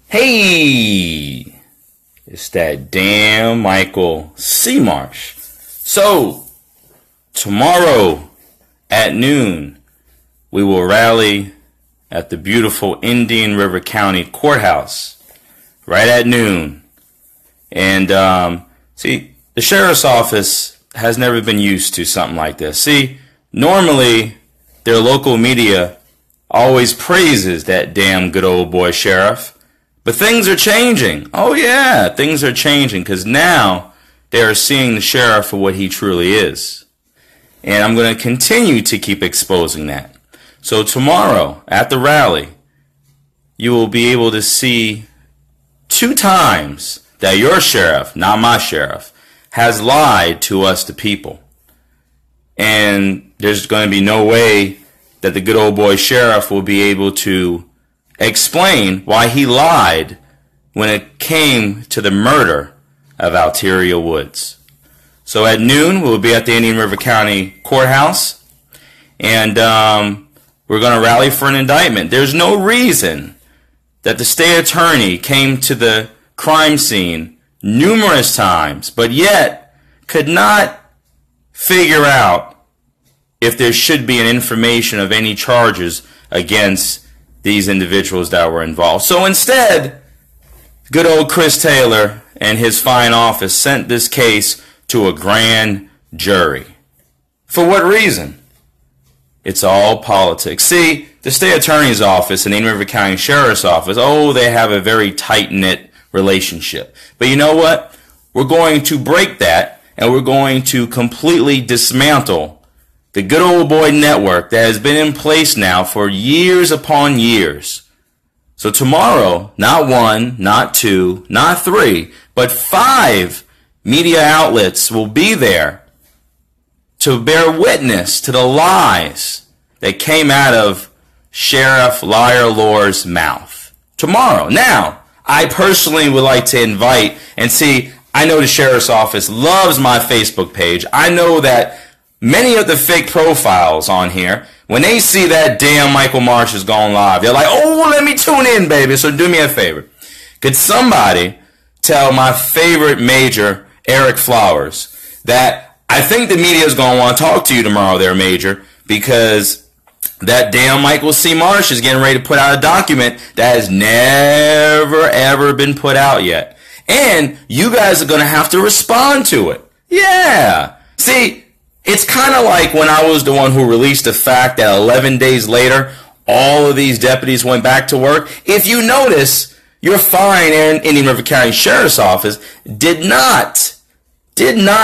Hey, it's that damn Michael C. Marsh. So, tomorrow at noon, we will rally at the beautiful Indian River County Courthouse, right at noon. And, see, the sheriff's office has never been used to something like this. See, normally, their local media always praises that damn good old boy sheriff. But things are changing. Oh yeah, things are changing because now they are seeing the sheriff for what he truly is. And I'm going to continue to keep exposing that. So tomorrow at the rally, you will be able to see 2 times that your sheriff, not my sheriff, has lied to us the people. And there's going to be no way that the good old boy sheriff will be able to explain why he lied when it came to the murder of Alteria Woods. So at noon, we'll be at the Indian River County Courthouse, and we're going to rally for an indictment. There's no reason that the state attorney came to the crime scene numerous times, but yet could not figure out if there should be an information of any charges against these individuals that were involved. So instead, good old Chris Taylor and his fine office sent this case to a grand jury. For what reason? It's all politics. See, the state attorney's office and the Indian River County Sheriff's Office, oh, they have a very tight-knit relationship. But you know what? We're going to break that, and we're going to completely dismantle the good old boy network that has been in place now for years upon years. So tomorrow, not 1, not 2, not 3, but 5 media outlets will be there to bear witness to the lies that came out of Sheriff Liar Lore's mouth. Tomorrow. Now, I personally would like to invite, and see, I know the sheriff's office loves my Facebook page. I know that many of the fake profiles on here, when they see that damn Michael Marsh is going live, they're like, oh, let me tune in, baby. So do me a favor. Could somebody tell my favorite major, Eric Flowers, that I think the media is going to want to talk to you tomorrow there, Major, because that damn Michael C. Marsh is getting ready to put out a document that has never, ever been put out yet. And you guys are going to have to respond to it. Yeah. See, it's kind of like when I was the one who released the fact that 11 days later, all of these deputies went back to work. If you notice, your fine Indian River County Sheriff's Office did not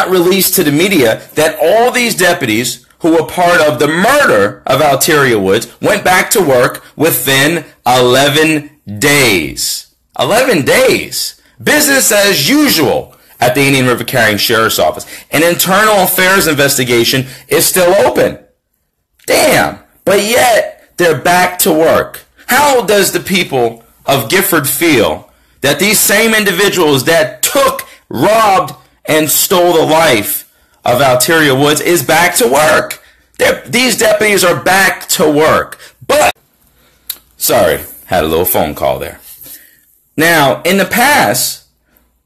release to the media that all these deputies who were part of the murder of Alteria Woods went back to work within 11 days. 11 days. Business as usual at the Indian River County Sheriff's Office. An internal affairs investigation is still open. Damn. But yet, they're back to work. How does the people of Gifford feel that these same individuals that took, robbed, and stole the life of Alteria Woods is back to work? These deputies are back to work. But, sorry, had a little phone call there. Now, in the past,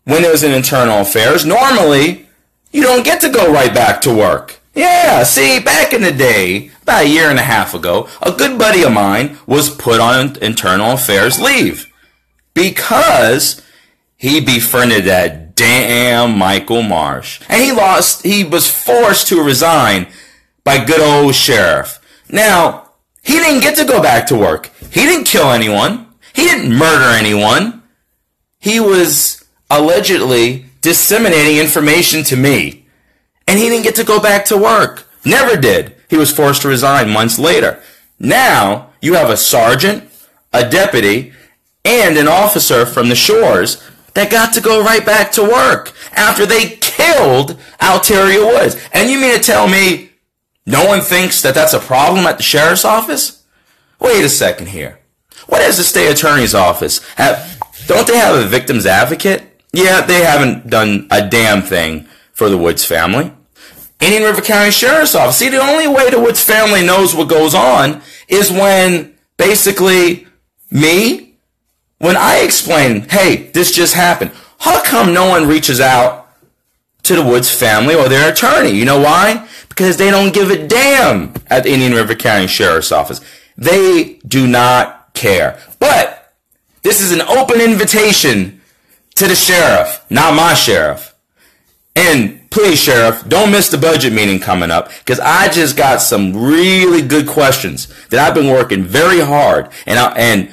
when there was an internal affairs, normally you don't get to go right back to work. Yeah, see, back in the day, about a year and a half ago, a good buddy of mine was put on internal affairs leave because he befriended that damn Michael Marsh. And he was forced to resign by good old sheriff. Now, he didn't get to go back to work. He didn't kill anyone. He didn't murder anyone. He was allegedly disseminating information to me. And he didn't get to go back to work. Never did. He was forced to resign months later. Now, you have a sergeant, a deputy, and an officer from the shores that got to go right back to work after they killed Alteria Woods. And you mean to tell me no one thinks that that's a problem at the sheriff's office? Wait a second here. What does the state attorney's office have? Don't they have a victim's advocate? Yeah, they haven't done a damn thing for the Woods family. Indian River County Sheriff's Office. See, the only way the Woods family knows what goes on is when basically me when I explain, hey, this just happened, how come no one reaches out to the Woods family or their attorney? You know why? Because they don't give a damn at the Indian River County Sheriff's Office. They do not care. But this is an open invitation to the sheriff, not my sheriff. And please, Sheriff, don't miss the budget meeting coming up, because I just got some really good questions that I've been working very hard. And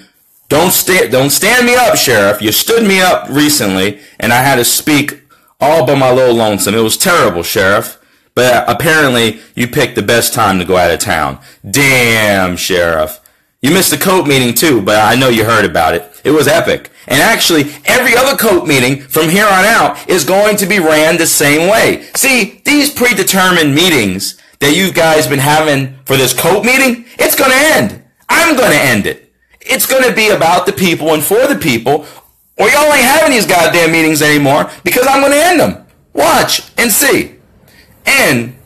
don't stand me up, Sheriff. You stood me up recently, and I had to speak all by my little lonesome. It was terrible, Sheriff. But apparently, you picked the best time to go out of town. Damn, Sheriff. You missed the COPE meeting too, but I know you heard about it. It was epic. And actually, every other COPE meeting from here on out is going to be ran the same way. See, these predetermined meetings that you guys been having for this COPE meeting, it's going to end. I'm going to end it. It's going to be about the people and for the people, or y'all ain't having these goddamn meetings anymore, because I'm going to end them. Watch and see. And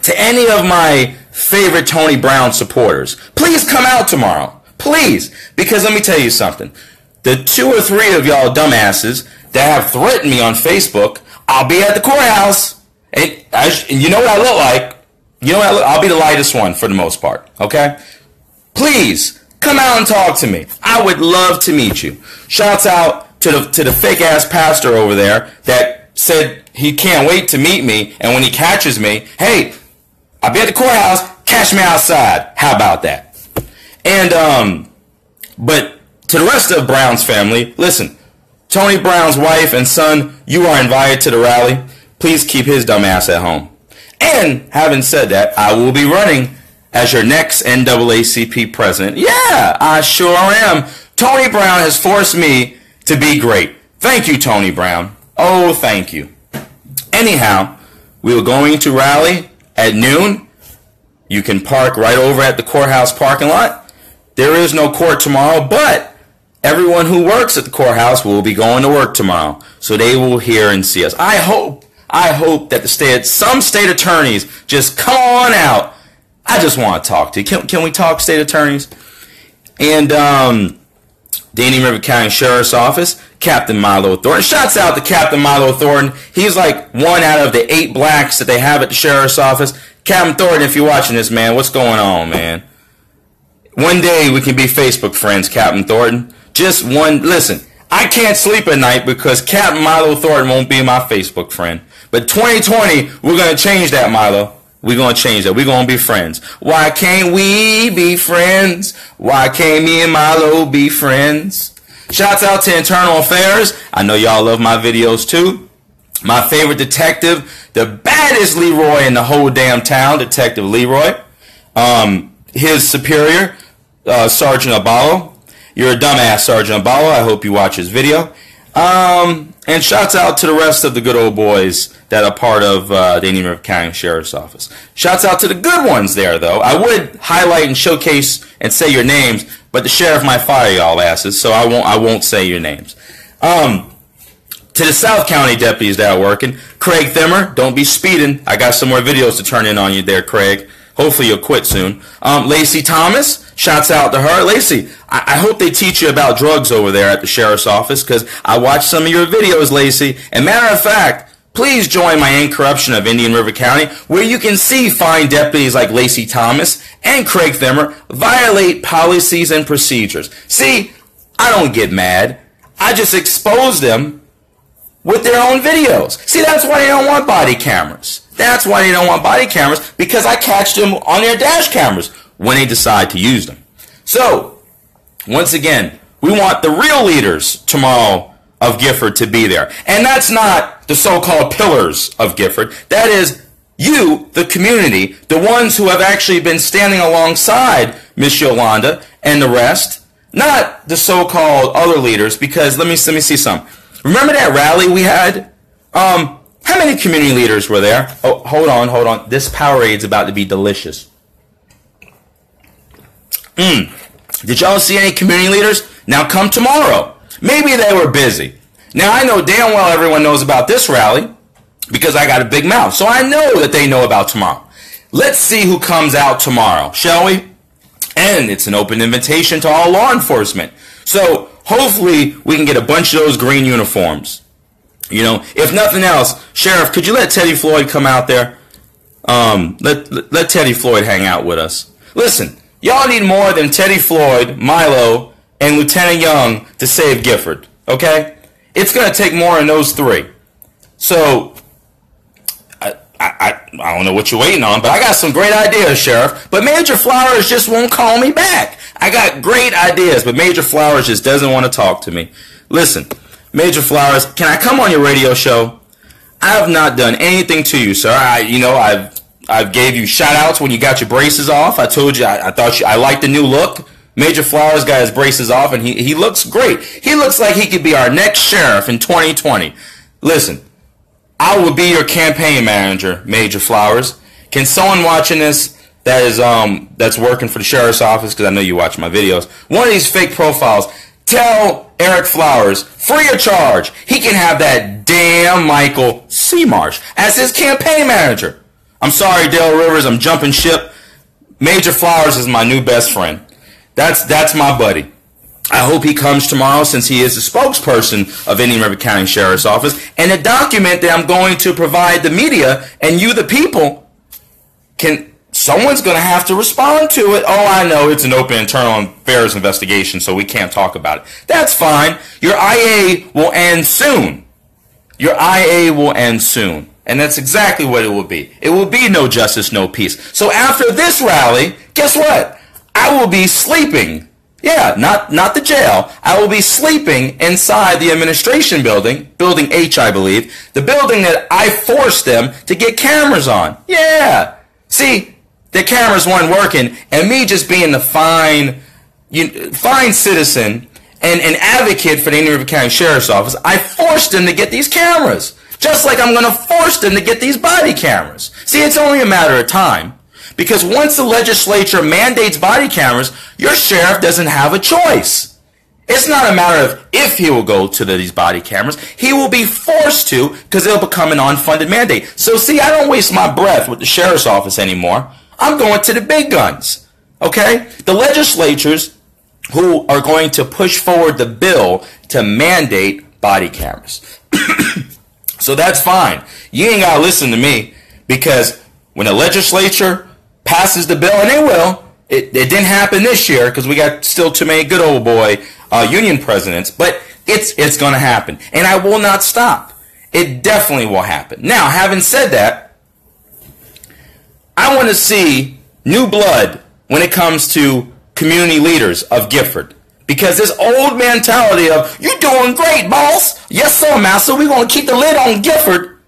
to any of my favorite Tony Brown supporters, please come out tomorrow. Please. Because let me tell you something. The 2 or 3 of y'all dumbasses that have threatened me on Facebook, I'll be at the courthouse. And you know what I look like. You know what I look, I'll be the lightest one for the most part. Okay? Please, come out and talk to me. I would love to meet you. Shouts out to the fake-ass pastor over there that said he can't wait to meet me, and when he catches me, hey, I'll be at the courthouse, catch me outside. How about that? And, but to the rest of Brown's family, listen, Tony Brown's wife and son, you are invited to the rally. Please keep his dumb ass at home. And having said that, I will be running as your next NAACP president. Yeah, I sure am. Tony Brown has forced me to be great. Thank you, Tony Brown. Oh, thank you. Anyhow, we were going to rally at noon. You can park right over at the courthouse parking lot. There is no court tomorrow, but everyone who works at the courthouse will be going to work tomorrow, so they will hear and see us. I hope that some state attorneys just come on out. I just want to talk to you. Can we talk, state attorneys? And the Indian River County Sheriff's Office, Captain Milo Thornton. Shouts out to Captain Milo Thornton. He's like 1 out of the 8 blacks that they have at the Sheriff's Office. Captain Thornton, if you're watching this, man, what's going on, man? One day we can be Facebook friends, Captain Thornton. Just one. Listen, I can't sleep at night because Captain Milo Thornton won't be my Facebook friend. But 2020, we're going to change that, Milo. We're going to change that. We're going to be friends. Why can't we be friends? Why can't me and Milo be friends? Shouts out to Internal Affairs. I know y'all love my videos too. My favorite detective, the baddest Leroy in the whole damn town, Detective Leroy. His superior, Sergeant Abalo. You're a dumbass, Sergeant Abalo. I hope you watch his video. And shouts out to the rest of the good old boys that are part of the Indian River County Sheriff's Office. Shouts out to the good ones there, though. I would highlight and showcase and say your names, but the sheriff might fire y'all asses, so I won't say your names. To the South County deputies that are working, Craig Thimmer, don't be speeding. I got some more videos to turn in on you there, Craig. Hopefully you'll quit soon. Lacey Thomas, shouts out to her. Lacey, I hope they teach you about drugs over there at the Sheriff's Office, because I watched some of your videos, Lacey. And matter of fact, please join my Incorruption of Indian River County, where you can see fine deputies like Lacey Thomas and Craig Thimmer violate policies and procedures. See, I don't get mad. I just expose them with their own videos. See, that's why they don't want body cameras. That's why they don't want body cameras, because I catch them on their dash cameras when they decide to use them. So, once again, we want the real leaders tomorrow of Gifford to be there. And that's not the so-called pillars of Gifford. That is you, the community, the ones who have actually been standing alongside Miss Yolanda and the rest, not the so-called other leaders, because let me see some. Remember that rally we had? How many community leaders were there? Oh, hold on. This Powerade is about to be delicious. Did y'all see any community leaders? Now come tomorrow. Maybe they were busy. Now I know damn well everyone knows about this rally because I got a big mouth. So I know that they know about tomorrow. Let's see who comes out tomorrow, shall we? And it's an open invitation to all law enforcement. So hopefully we can get a bunch of those green uniforms. You know, if nothing else, Sheriff, could you let Teddy Floyd come out there? Let Teddy Floyd hang out with us. Listen, y'all need more than Teddy Floyd, Milo, and Lieutenant Young to save Gifford, okay? It's going to take more than those three. So, I don't know what you're waiting on, but I got some great ideas, Sheriff. But Major Flowers just won't call me back. I got great ideas, but Major Flowers just doesn't want to talk to me. Listen, Major Flowers, can I come on your radio show? I have not done anything to you, sir. I've gave you shout-outs when you got your braces off. I told you I liked the new look. Major Flowers got his braces off, and he looks great. He looks like he could be our next sheriff in 2020. Listen, I will be your campaign manager, Major Flowers. Can someone watching this that's working for the sheriff's office, because I know you watch my videos, one of these fake profiles, tell Eric Flowers, free of charge, he can have that damn Michael Seamarsh as his campaign manager. I'm sorry, Dale Rivers, I'm jumping ship. Major Flowers is my new best friend. That's my buddy. I hope he comes tomorrow, since he is the spokesperson of Indian River County Sheriff's Office. And the document that I'm going to provide the media and you, the people, someone's going to have to respond to it. Oh, I know, it's an open internal affairs investigation, so we can't talk about it. That's fine. Your IA will end soon. Your IA will end soon. And that's exactly what it will be. It will be no justice, no peace. So after this rally, guess what? I will be sleeping. Yeah, not the jail. I will be sleeping inside the administration building, Building H, I believe, the building that I forced them to get cameras on. Yeah. See, the cameras weren't working, and me just being the fine citizen and an advocate for the Indian River County Sheriff's Office, I forced them to get these cameras. Just like I'm going to force them to get these body cameras. See, it's only a matter of time. Because once the legislature mandates body cameras, your sheriff doesn't have a choice. It's not a matter of if he will go to these body cameras. He will be forced to, because it'll become an unfunded mandate. So see, I don't waste my breath with the sheriff's office anymore. I'm going to the big guns. Okay? The legislatures who are going to push forward the bill to mandate body cameras. So that's fine. You ain't got to listen to me, because when the legislature passes the bill, and they will, it didn't happen this year because we got still too many good old boy union presidents, but it's going to happen. And I will not stop. It definitely will happen. Now, having said that, I want to see new blood when it comes to community leaders of Gifford. Because this old mentality of, you doing great, boss. Yes, sir, master. We're going to keep the lid on Gifford.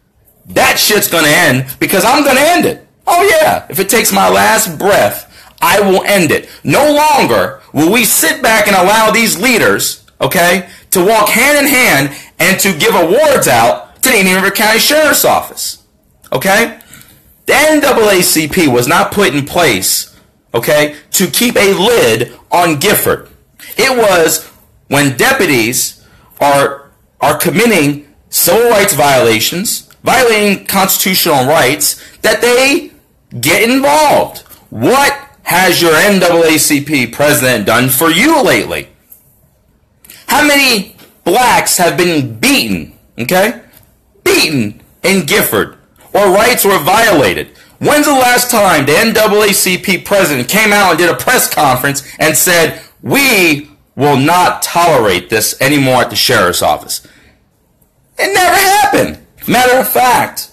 That shit's going to end, because I'm going to end it. Oh, yeah. If it takes my last breath, I will end it. No longer will we sit back and allow these leaders, okay, to walk hand in hand and to give awards out to the Indian River County Sheriff's Office. Okay? The NAACP was not put in place, okay, to keep a lid on Gifford. It was when deputies are committing civil rights violations, violating constitutional rights, that they get involved. What has your NAACP president done for you lately? How many blacks have been beaten, okay? Beaten in Gifford, or rights were violated? When's the last time the NAACP president came out and did a press conference and said, we will not tolerate this anymore at the sheriff's office? It never happened. Matter of fact,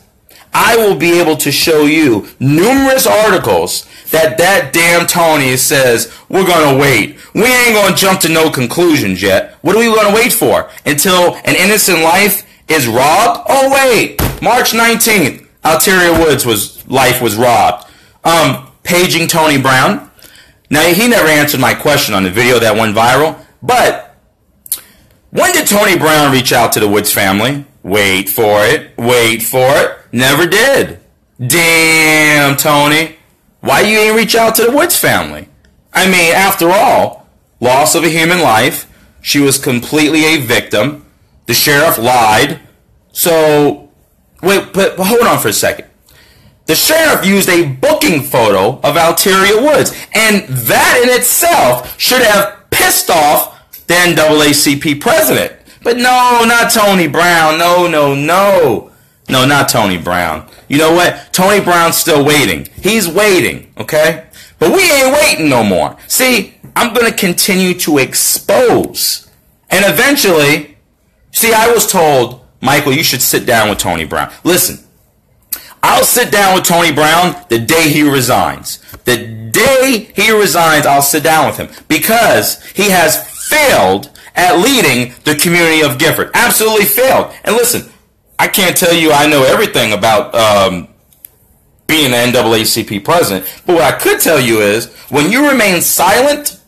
I will be able to show you numerous articles that damn Tony says, we're going to wait. We ain't going to jump to no conclusions yet. What are we going to wait for? Until an innocent life is robbed? Oh, wait. March 19th, Alteria Woods' life was robbed. Paging Tony Brown. Now, he never answered my question on the video that went viral, but when did Tony Brown reach out to the Woods family? Wait for it. Wait for it. Never did. Damn, Tony. Why you ain't reach out to the Woods family? I mean, after all, loss of a human life. She was completely a victim. The sheriff lied. So, wait, but hold on for a second. The sheriff used a booking photo of Alteria Woods, and that in itself should have pissed off the NAACP president. But no, not Tony Brown. No, no, no. No, not Tony Brown. You know what? Tony Brown's still waiting. He's waiting, okay? But we ain't waiting no more. See, I'm going to continue to expose. And eventually, see, I was told, Michael, you should sit down with Tony Brown. Listen, I'll sit down with Tony Brown the day he resigns. The day he resigns, I'll sit down with him. Because he has failed at leading the community of Gifford. Absolutely failed. And listen, I can't tell you I know everything about being an NAACP president, but what I could tell you is when you remain silent,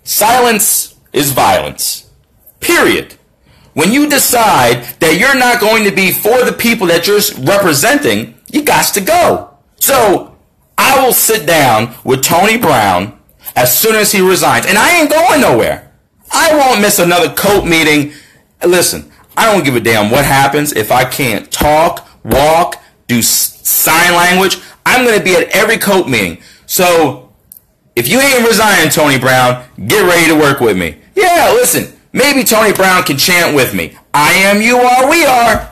silence is violence. Period. When you decide that you're not going to be for the people that you're representing, you got to go. So I will sit down with Tony Brown as soon as he resigns, and I ain't going nowhere. I won't miss another COPE meeting. Listen, I don't give a damn what happens if I can't talk, walk, do sign language. I'm going to be at every COPE meeting. So if you ain't resigning, Tony Brown, get ready to work with me. Yeah, listen, maybe Tony Brown can chant with me. I am, you are, we are.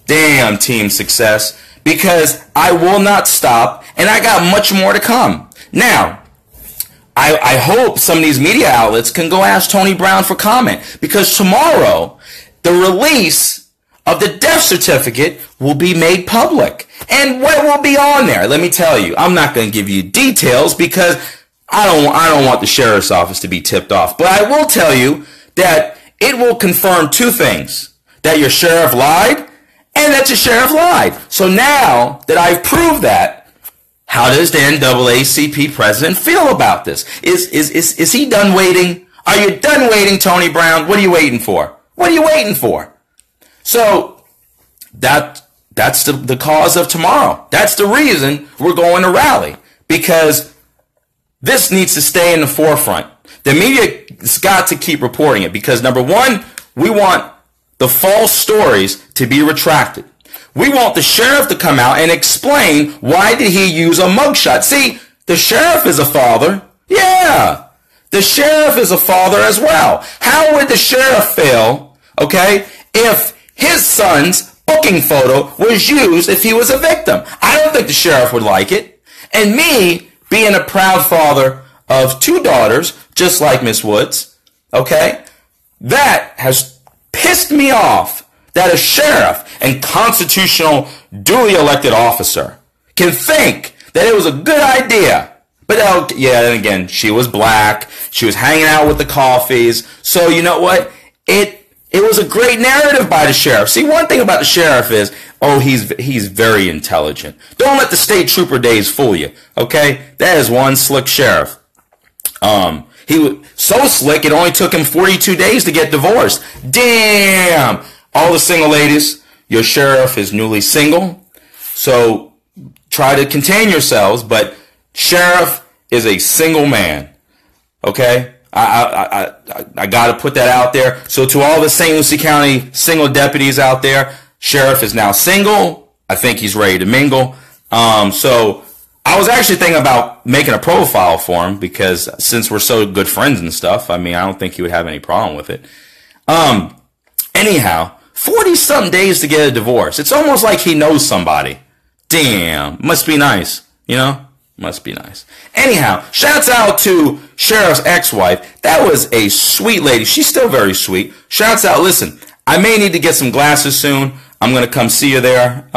Damn, team success. Because I will not stop, and I got much more to come. Now, I hope some of these media outlets can go ask Tony Brown for comment. Because tomorrow, the release of the death certificate will be made public. And what will be on there? Let me tell you. I'm not going to give you details because I don't want the sheriff's office to be tipped off. But I will tell you that it will confirm two things. That your sheriff lied and that your sheriff lied. So now that I've proved that, how does the NAACP president feel about this? Is he done waiting? Are you done waiting, Tony Brown? What are you waiting for? What are you waiting for? So that's the cause of tomorrow. That's the reason we're going to rally, because this needs to stay in the forefront. The media's got to keep reporting it because, number one, we want the false stories to be retracted. We want the sheriff to come out and explain why did he use a mugshot. See, the sheriff is a father. Yeah, the sheriff is a father as well. How would the sheriff feel, okay, if his son's booking photo was used if he was a victim? I don't think the sheriff would like it. And me, being a proud father of two daughters, just like Miss Woods, okay, that has pissed me off that a sheriff and constitutional duly elected officer can think that it was a good idea. But yeah, then again, she was black. She was hanging out with the coffees. So you know what? It was a great narrative by the sheriff. See, one thing about the sheriff is, oh, he's very intelligent. Don't let the state trooper days fool you. Okay, that is one slick sheriff. He was so slick it only took him 42 days to get divorced. Damn. All the single ladies, your sheriff is newly single, so try to contain yourselves, but sheriff is a single man, okay? I got to put that out there. So to all the St. Lucie County single deputies out there, sheriff is now single. I think he's ready to mingle. So I was actually thinking about making a profile for him because since we're so good friends and stuff, I mean, I don't think he would have any problem with it. Anyhow, 40-something days to get a divorce. It's almost like he knows somebody. Damn. Must be nice. You know? Must be nice. Anyhow, shouts out to Sheriff's ex-wife. That was a sweet lady. She's still very sweet. Shouts out. Listen, I may need to get some glasses soon. I'm going to come see you there.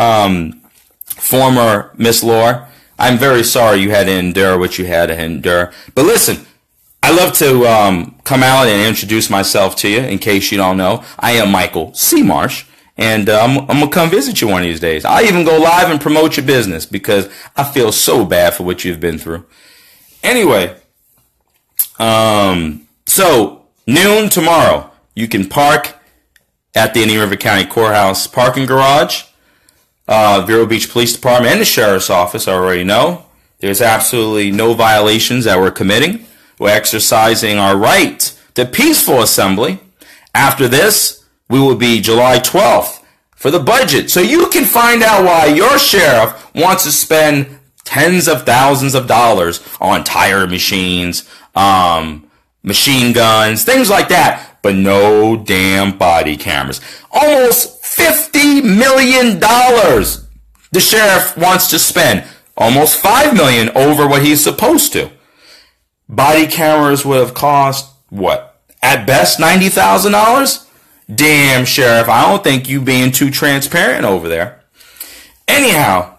Former Miss Lore. I'm very sorry you had to endure what you had to endure. But listen, I love to come out and introduce myself to you in case you don't know. I am Michael C. Marsh, and I'm going to come visit you one of these days. I'll even go live and promote your business because I feel so bad for what you've been through. Anyway, so noon tomorrow, you can park at the Indian River County Courthouse parking garage. Vero Beach Police Department and the Sheriff's Office, I already know. There's absolutely no violations that we're committing. We're exercising our right to peaceful assembly. After this, we will be July 12th for the budget. So you can find out why your sheriff wants to spend tens of thousands of dollars on tire machines, machine guns, things like that. but no damn body cameras. Almost $50 million the sheriff wants to spend. Almost $5 million over what he's supposed to. Body cameras would have cost, what? At best, $90,000? Damn, Sheriff, I don't think you being too transparent over there. Anyhow,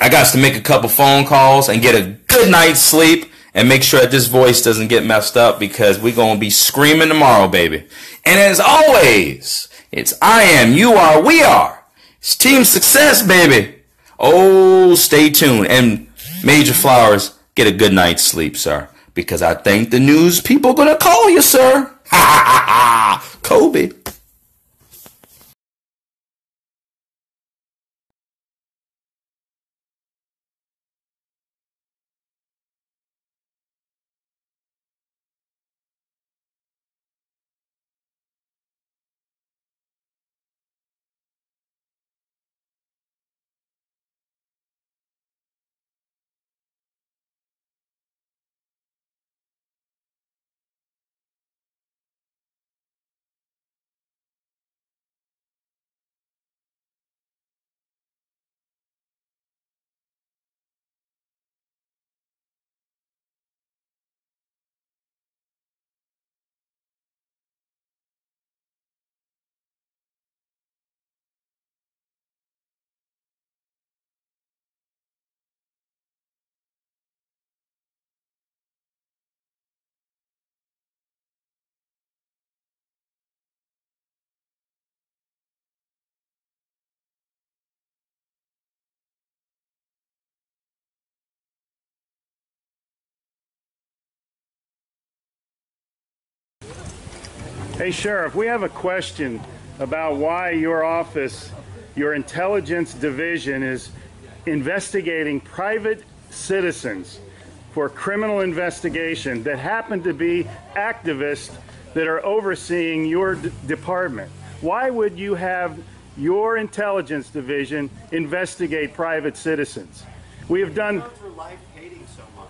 I got to make a couple phone calls and get a good night's sleep and make sure that this voice doesn't get messed up because we're going to be screaming tomorrow, baby. And as always, it's I am, you are, we are. It's team success, baby. Oh, stay tuned. And Major Flowers, get a good night's sleep, sir. Because I think the news people are going to call you, sir. Ha ha ha. Kobe. Hey, Sheriff, we have a question about why your office, your intelligence division, is investigating private citizens for criminal investigation that happen to be activists that are overseeing your department. Why would you have your intelligence division investigate private citizens? We have done... for life hating so much.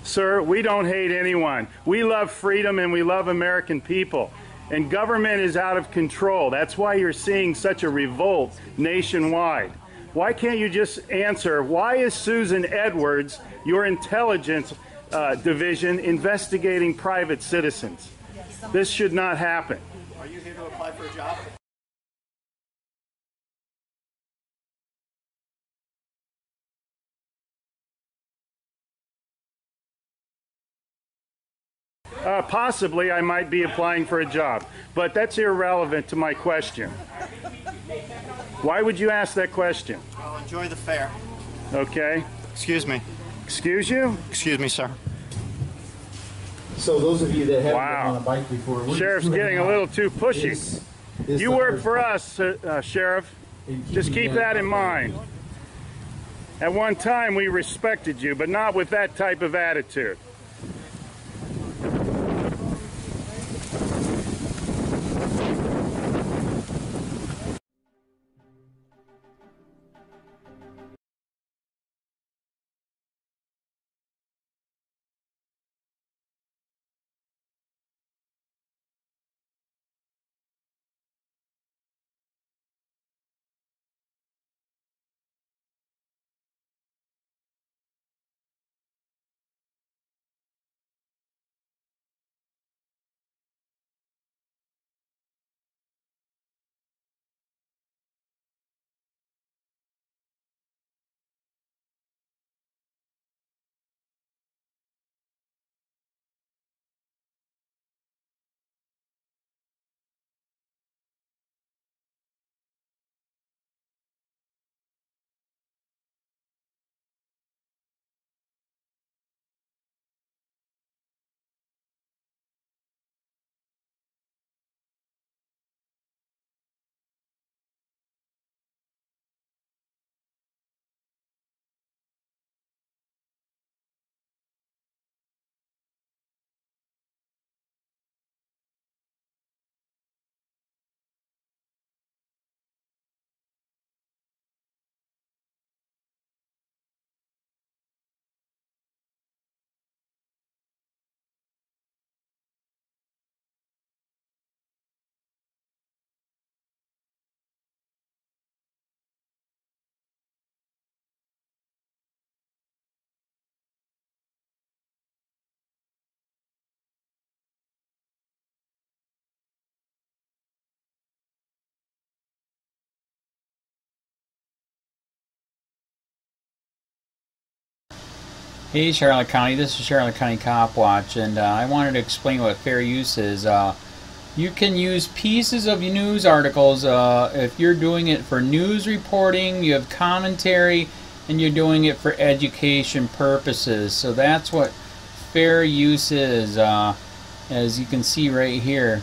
Sir, we don't hate anyone. We love freedom and we love American people. And government is out of control. That's why you're seeing such a revolt nationwide. Why can't you just answer, why is Susan Edwards, your intelligence division, investigating private citizens? This should not happen. Are you here to apply for a job? Possibly I might be applying for a job, but that's irrelevant to my question. Why would you ask that question? I'll enjoy the fair. Okay. Excuse me. Excuse you? Excuse me, sir. So those of you that haven't Wow. been on a bike before, Sheriff's getting a little too pushy. You work for us, Sheriff. Just keep that in mind. At one time we respected you, but not with that type of attitude. Hey Charlotte County, this is Charlotte County COPWATCH, and I wanted to explain what fair use is. You can use pieces of news articles if you're doing it for news reporting, you have commentary, and you're doing it for education purposes. So that's what fair use is, as you can see right here.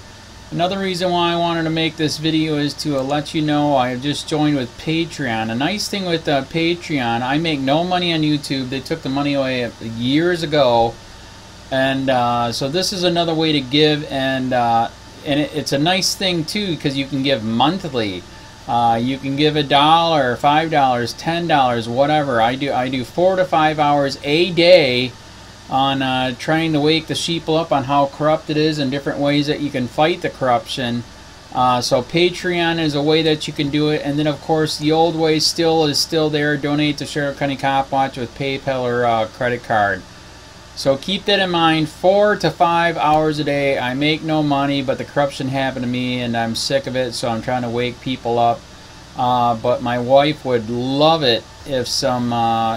Another reason why I wanted to make this video is to let you know I have just joined with Patreon. A nice thing with Patreon, I make no money on YouTube. They took the money away years ago, and so this is another way to give, and it's a nice thing too because you can give monthly. You can give $1, $5, $10, whatever. I do 4 to 5 hours a day on trying to wake the sheeple up on how corrupt it is and different ways that you can fight the corruption. So Patreon is a way that you can do it, and then of course the old way is still there. Donate to Charlotte County COPWATCH with PayPal or credit card. So keep that in mind. 4 to 5 hours a day. I make no money, but the corruption happened to me and I'm sick of it, so I'm trying to wake people up. But my wife would love it if some,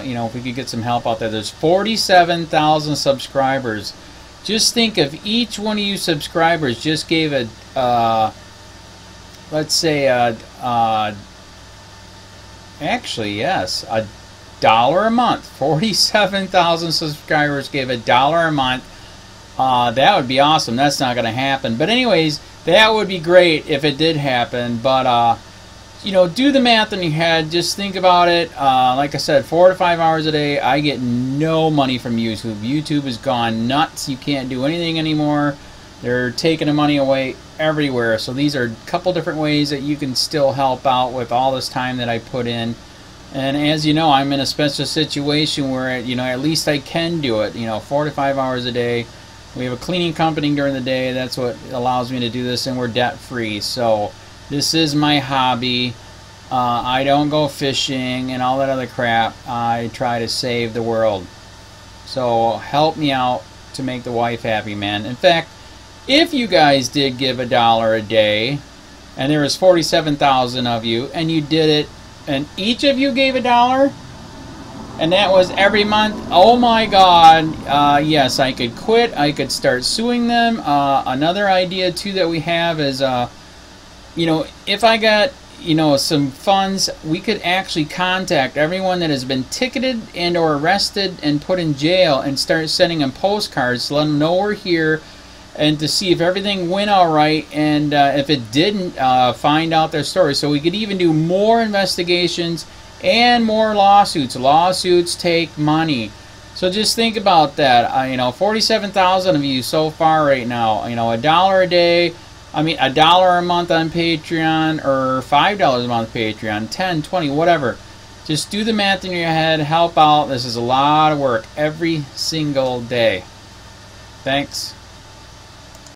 if we could get some help out there. There's 47,000 subscribers. Just think if each one of you subscribers just gave a, let's say, actually, yes, $1 a month. 47,000 subscribers gave $1 a month. That would be awesome. That's not going to happen. But anyways, that would be great if it did happen. But, do the math in your head. Just think about it. Like I said, 4 to 5 hours a day. I get no money from YouTube. YouTube has gone nuts. You can't do anything anymore. They're taking the money away everywhere. So these are a couple different ways that you can still help out with all this time that I put in. And as you know, I'm in a special situation where, at least I can do it. 4 to 5 hours a day. We have a cleaning company during the day. That's what allows me to do this, and we're debt-free. So this is my hobby. I don't go fishing and all that other crap. I try to save the world. So help me out to make the wife happy, man. In fact, if you guys did give $1 a day, and there was 47,000 of you, and you did it, and each of you gave $1, and that was every month, oh my God, yes, I could quit. I could start suing them. Another idea too that we have is, if I got, some funds, we could actually contact everyone that has been ticketed and or arrested and put in jail and start sending them postcards to let them know we're here, and to see if everything went all right, and if it didn't, find out their story. So we could even do more investigations and more lawsuits. Lawsuits take money. So just think about that. 47,000 of you so far right now. $1 a day. $1 a month on Patreon, or $5 a month Patreon, 10, 20, whatever. Just do the math in your head. Help out. This is a lot of work every single day. Thanks.